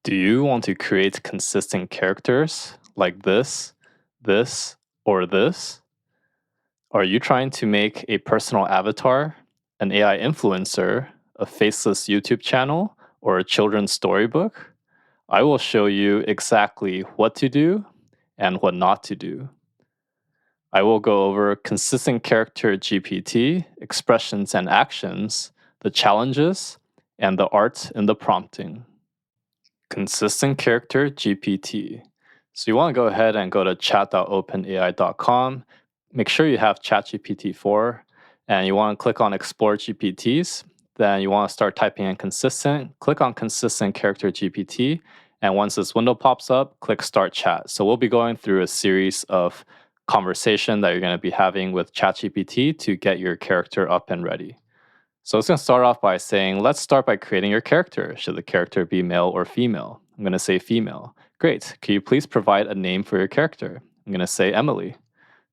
Do you want to create consistent characters like this, or this? Are you trying to make a personal avatar, an AI influencer, a faceless YouTube channel, or a children's storybook? I will show you exactly what to do and what not to do. I will go over consistent character GPT, expressions and actions, the challenges, and the art in the prompting. Consistent character GPT. So you want to go ahead and go to chat.openai.com. Make sure you have ChatGPT 4 and you want to click on Explore GPTs. Then you want to start typing in consistent. Click on consistent character GPT. And once this window pops up, click Start Chat. So we'll be going through a series of conversation that you're going to be having with ChatGPT to get your character up and ready. So it's going to start off by saying, let's start by creating your character. Should the character be male or female? I'm going to say female. Great. Can you please provide a name for your character? I'm going to say Emily.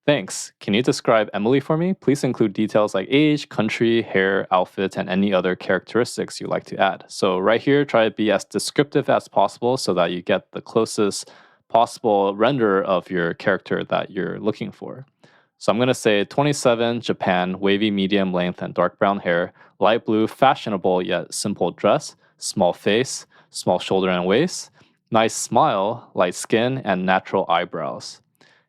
Thanks. Can you describe Emily for me? Please include details like age, country, hair, outfit, and any other characteristics you'd like to add. So right here, try to be as descriptive as possible so that you get the closest possible render of your character that you're looking for. So I'm going to say 27, Japan, wavy medium length and dark brown hair, light blue, fashionable yet simple dress, small face, small shoulder and waist, nice smile, light skin, and natural eyebrows.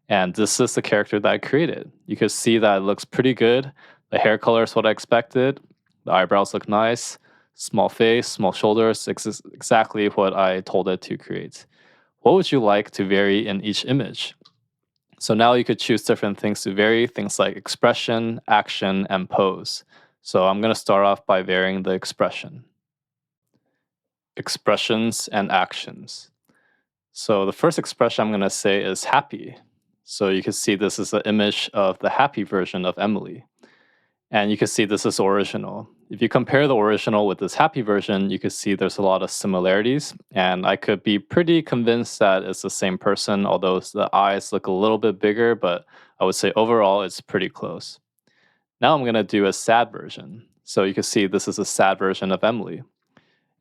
And this is the character that I created. You can see that it looks pretty good. The hair color is what I expected. The eyebrows look nice. Small face, small shoulders, exactly what I told it to create. What would you like to vary in each image? So now you could choose different things to vary, things like expression, action, and pose. So I'm going to start off by varying the expression. Expressions and actions. So the first expression I'm going to say is happy. So you can see this is an image of the happy version of Emily. And you can see this is original. If you compare the original with this happy version, you can see there's a lot of similarities. And I could be pretty convinced that it's the same person, although the eyes look a little bit bigger, but I would say overall it's pretty close. Now I'm going to do a sad version. So you can see this is a sad version of Emily.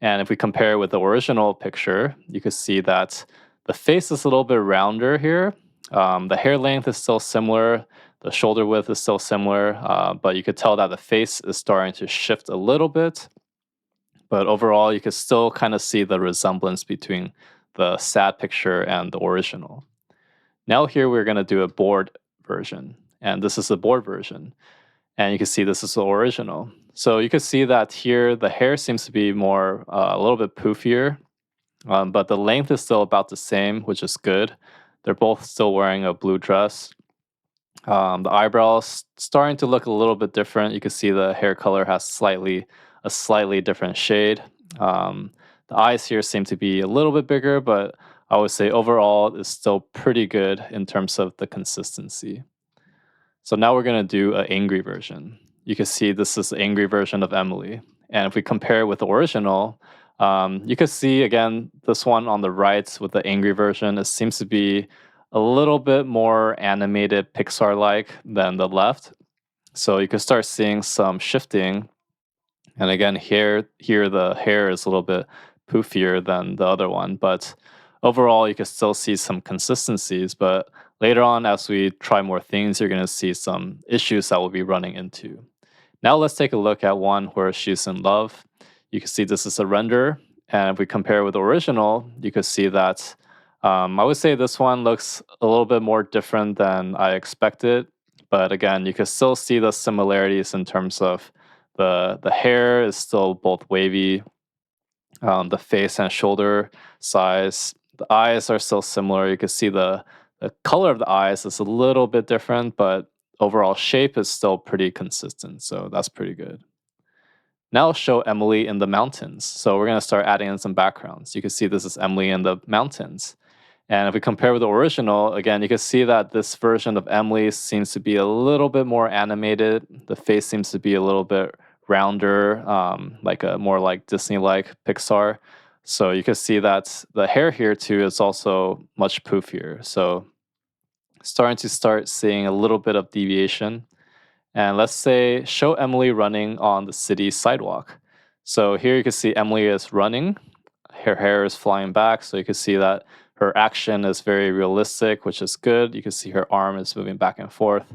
And if we compare with the original picture, you can see that the face is a little bit rounder here. The hair length is still similar. The shoulder width is still similar, but you could tell that the face is starting to shift a little bit. But overall, you can still kind of see the resemblance between the sad picture and the original. Now here we're going to do a board version, and this is the board version. And you can see this is the original. So you can see that here the hair seems to be more a little bit poofier, but the length is still about the same, which is good. They're both still wearing a blue dress. The eyebrows starting to look a little bit different. You can see the hair color has a slightly different shade. The eyes here seem to be a little bit bigger, but I would say overall it's still pretty good in terms of the consistency. So now we're going to do an angry version. You can see this is the angry version of Emily. And if we compare it with the original, you can see, again, this one on the right with the angry version, it seems to be a little bit more animated Pixar-like than the left. So you can start seeing some shifting. And again, here the hair is a little bit poofier than the other one. But overall, you can still see some consistencies. But later on, as we try more things, you're going to see some issues that we'll be running into. Now let's take a look at one where she's in love. You can see this is a render. And if we compare with the original, you can see that I would say this one looks a little bit more different than I expected. But again, you can still see the similarities in terms of the hair is still both wavy, the face and shoulder size. The eyes are still similar. You can see the color of the eyes is a little bit different, but overall shape is still pretty consistent. So that's pretty good. Now I'll show Emily in the mountains. So we're going to start adding in some backgrounds. You can see this is Emily in the mountains. And if we compare with the original, again, you can see that this version of Emily seems to be a little bit more animated. The face seems to be a little bit rounder, like a more like Disney-like Pixar. So you can see that the hair here too is also much poofier. So starting to seeing a little bit of deviation. And let's say show Emily running on the city sidewalk. So here you can see Emily is running. her hair is flying back. So you can see that her action is very realistic, which is good. You can see her arm is moving back and forth.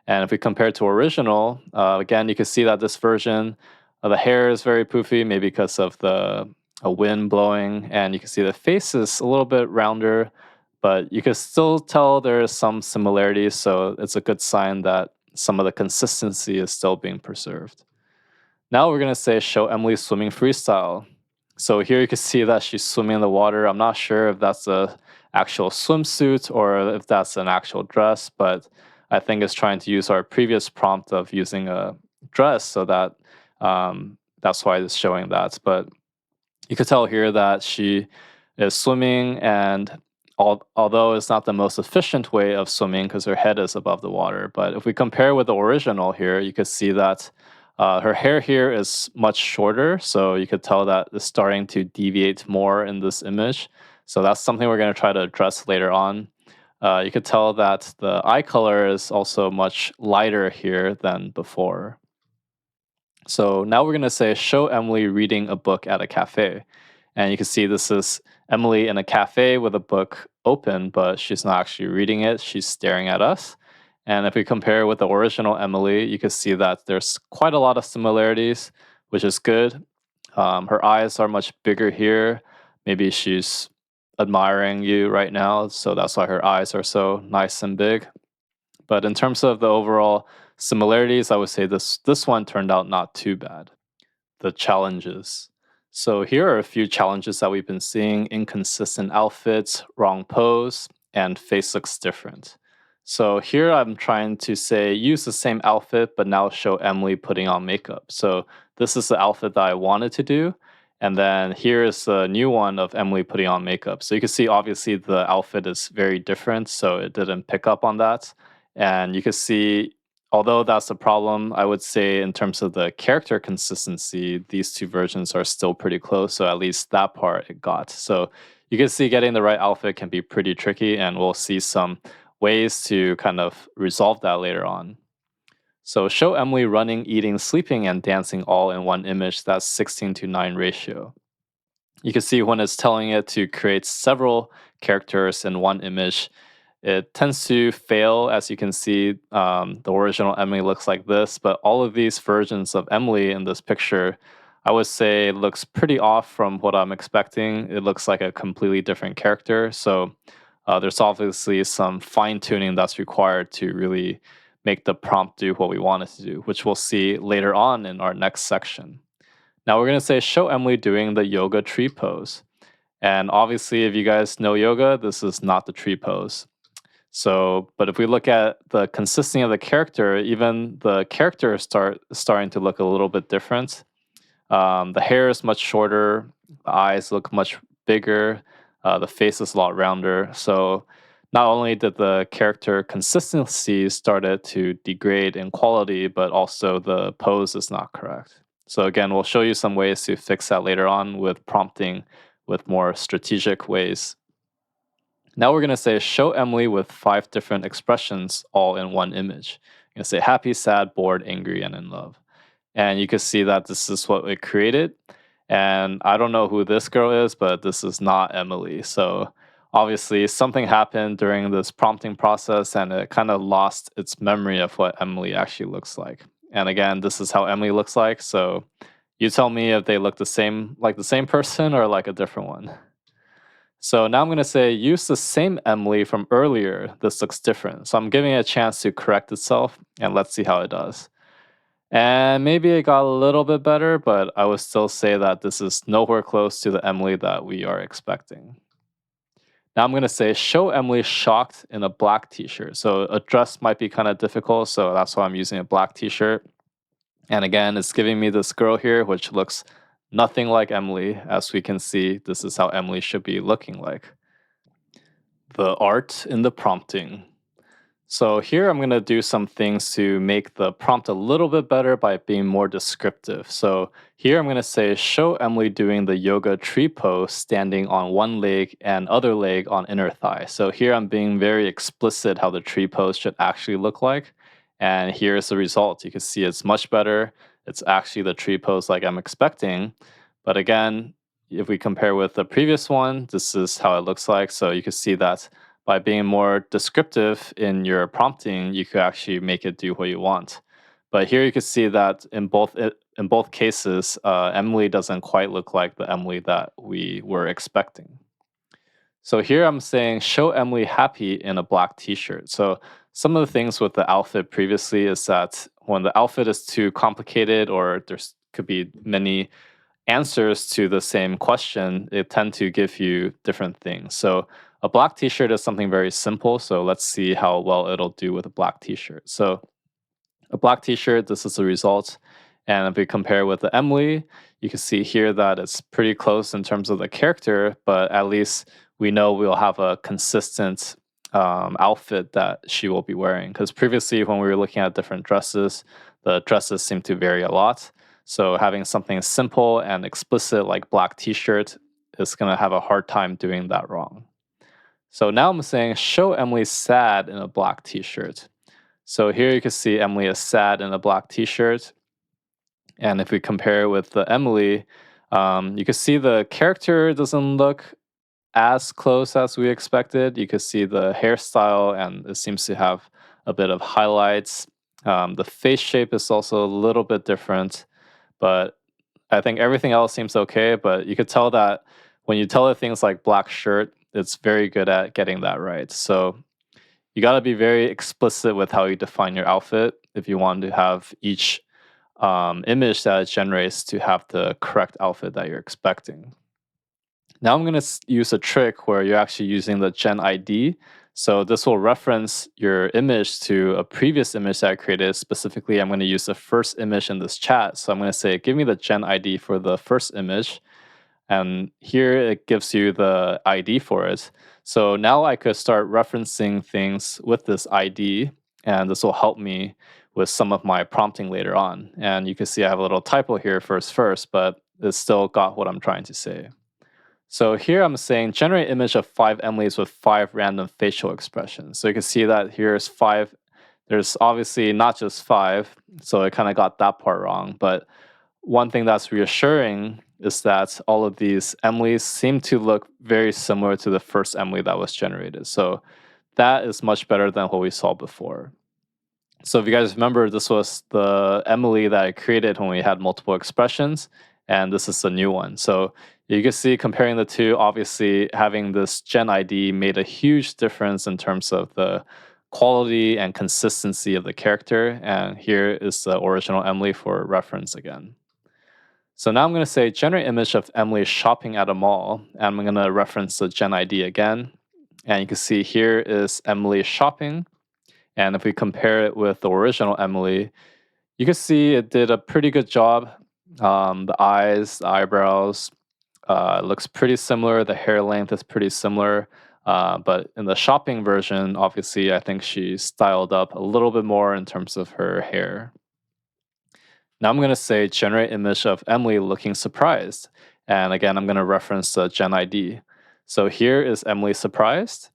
And if we compare to original, again, you can see that this version, the hair is very poofy, maybe because of the a wind blowing, and you can see the face is a little bit rounder, but you can still tell there's some similarities. So it's a good sign that some of the consistency is still being preserved. Now we're going to say show Emily swimming freestyle. So here you can see that she's swimming in the water. I'm not sure if that's a actual swimsuit or if that's an actual dress, but I think it's trying to use our previous prompt of using a dress, so that that's why it's showing that. But you could tell here that she is swimming, and although it's not the most efficient way of swimming because her head is above the water, but if we compare with the original here, you could see that her hair here is much shorter, so you could tell that it's starting to deviate more in this image. So that's something we're going to try to address later on. You could tell that the eye color is also much lighter here than before. So now we're going to say, show Emily reading a book at a cafe. And you can see this is Emily in a cafe with a book open, but she's not actually reading it. She's staring at us. And if we compare with the original Emily, you can see that there's quite a lot of similarities, which is good. Her eyes are much bigger here. Maybe she's admiring you right now, so that's why her eyes are so nice and big. But in terms of the overall similarities, I would say this one turned out not too bad. The challenges. So here are a few challenges that we've been seeing: inconsistent outfits, wrong pose, and face looks different. So here I'm trying to say use the same outfit, but now show Emily putting on makeup. So this is the outfit that I wanted to do. And then here is the new one of Emily putting on makeup. So you can see obviously the outfit is very different, so it didn't pick up on that. And you can see, although that's a problem, I would say in terms of the character consistency, these two versions are still pretty close. So at least that part it got. So you can see getting the right outfit can be pretty tricky, and we'll see some ways to kind of resolve that later on. So show Emily running, eating, sleeping, and dancing all in one image. That's 16:9 ratio. You can see when it's telling it to create several characters in one image, it tends to fail. As you can see, the original Emily looks like this, but all of these versions of Emily in this picture, I would say looks pretty off from what I'm expecting. It looks like a completely different character. So there's obviously some fine tuning that's required to really make the prompt do what we want it to do, which we'll see later on in our next section. Now we're going to say, show Emily doing the yoga tree pose. And obviously, if you guys know yoga, this is not the tree pose. So, but if we look at the consistency of the character, even the character starting to look a little bit different. The hair is much shorter, the eyes look much bigger, the face is a lot rounder. So not only did the character consistency started to degrade in quality, but also the pose is not correct. So again, we'll show you some ways to fix that later on with prompting with more strategic ways. Now we're going to say, show Emily with 5 different expressions all in one image. You're going to say happy, sad, bored, angry, and in love. And you can see that this is what it created. And I don't know who this girl is, but this is not Emily. So obviously something happened during this prompting process, and it kind of lost its memory of what Emily actually looks like. And again, this is how Emily looks like. So you tell me if they look the same, like the same person or like a different one. So now I'm going to say, use the same Emily from earlier. This looks different. So I'm giving it a chance to correct itself, and let's see how it does. And maybe it got a little bit better, but I would still say that this is nowhere close to the Emily that we are expecting. Now I'm going to say, show Emily shocked in a black t-shirt. So a dress might be kind of difficult, so that's why I'm using a black t-shirt. And again, it's giving me this girl here, which looks nothing like Emily. As we can see, this is how Emily should be looking like. The art in the prompting. So here I'm going to do some things to make the prompt a little bit better by being more descriptive. So here I'm going to say, show Emily doing the yoga tree pose, standing on one leg and other leg on inner thigh. So here I'm being very explicit how the tree pose should actually look like. And here's the result. You can see it's much better. It's actually the tree pose like I'm expecting. But again, if we compare with the previous one, this is how it looks like. So you can see that by being more descriptive in your prompting, you could actually make it do what you want. But here you can see that in both cases, Emily doesn't quite look like the Emily that we were expecting. So here I'm saying show Emily happy in a black t-shirt. So some of the things with the outfit previously is that when the outfit is too complicated or there's could be many answers to the same question, they tend to give you different things. So a black t-shirt is something very simple. So let's see how well it'll do with a black t-shirt. So a black t-shirt, this is the result. And if we compare with the Emily, you can see here that it's pretty close in terms of the character, but at least we know we'll have a consistent outfit that she will be wearing. Because previously, when we were looking at different dresses, the dresses seem to vary a lot. So having something simple and explicit like black t-shirt is going to have a hard time doing that wrong. So now I'm saying show Emily sad in a black t-shirt. So here you can see Emily is sad in a black t-shirt. And if we compare with the Emily, you can see the character doesn't look as close as we expected. You can see the hairstyle and it seems to have a bit of highlights. The face shape is also a little bit different, but I think everything else seems okay. But you could tell that when you tell it things like black shirt, it's very good at getting that right. So you got to be very explicit with how you define your outfit if you want to have each image that it generates to have the correct outfit that you're expecting. Now I'm going to use a trick where you're actually using the Gen ID. So this will reference your image to a previous image that I created. Specifically, I'm going to use the first image in this chat. So I'm going to say, give me the Gen ID for the first image. And here it gives you the ID for it. So now I could start referencing things with this ID, and this will help me with some of my prompting later on. And you can see I have a little typo here first, but it still got what I'm trying to say. So here I'm saying generate image of 5 Emilys with 5 random facial expressions. So you can see that here's 5. There's obviously not just 5, so I kind of got that part wrong. But one thing that's reassuring is that all of these Emilys seem to look very similar to the first Emily that was generated. So that is much better than what we saw before. So if you guys remember, this was the Emily that I created when we had multiple expressions, and this is the new one. So you can see comparing the two, obviously having this Gen ID made a huge difference in terms of the quality and consistency of the character. And here is the original Emily for reference again. So now I'm going to say generate image of Emily shopping at a mall, and I'm going to reference the Gen ID again. And you can see here is Emily shopping. And if we compare it with the original Emily, you can see it did a pretty good job. The eyes, the eyebrows, looks pretty similar. The hair length is pretty similar. But in the shopping version, obviously, I think she styled up a little bit more in terms of her hair. Now I'm going to say generate image of Emily looking surprised. And again, I'm going to reference the Gen ID. So here is Emily surprised.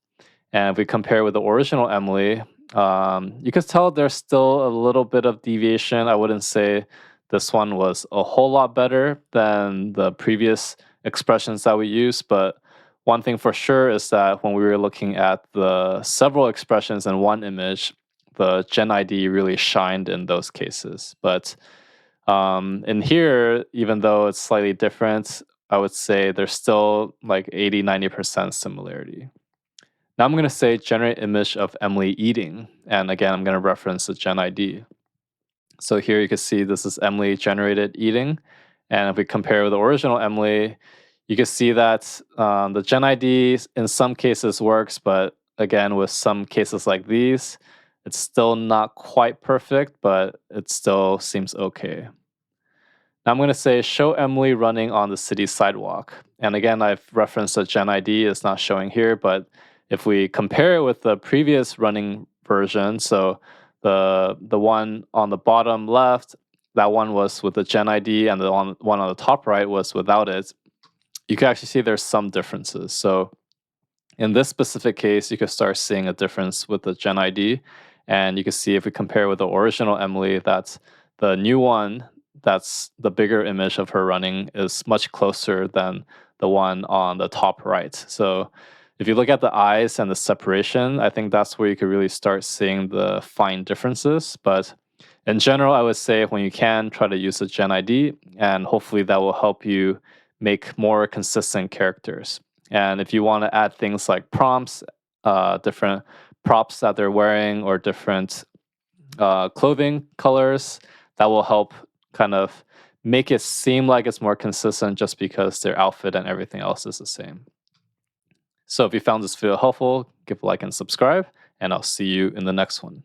And if we compare with the original Emily, you can tell there's still a little bit of deviation. I wouldn't say this one was a whole lot better than the previous expressions that we used, but one thing for sure is that when we were looking at the several expressions in one image, the Gen ID really shined in those cases. But in here, even though it's slightly different, I would say there's still like 80-90% similarity. Now I'm going to say generate image of Emily eating. And again, I'm going to reference the Gen ID. So here you can see this is Emily generated eating. And if we compare with the original Emily, you can see that the Gen ID in some cases works, but again, with some cases like these, it's still not quite perfect, but it still seems okay. Now I'm going to say show Emily running on the city sidewalk. And again, I've referenced the Gen ID. It's not showing here, but if we compare it with the previous running version, so the one on the bottom left, that one was with the Gen ID, and the one on the top right was without it, you can actually see there's some differences. So in this specific case, you can start seeing a difference with the Gen ID. And you can see if we compare with the original Emily, that's the new one, that's the bigger image of her running is much closer than the one on the top right. So if you look at the eyes and the separation, I think that's where you could really start seeing the fine differences. But in general, I would say when you can, try to use the Gen ID, and hopefully that will help you make more consistent characters. And if you want to add things like prompts, different props that they're wearing, or different clothing colors, that will help kind of make it seem like it's more consistent just because their outfit and everything else is the same. So if you found this video helpful, give a like and subscribe, and I'll see you in the next one.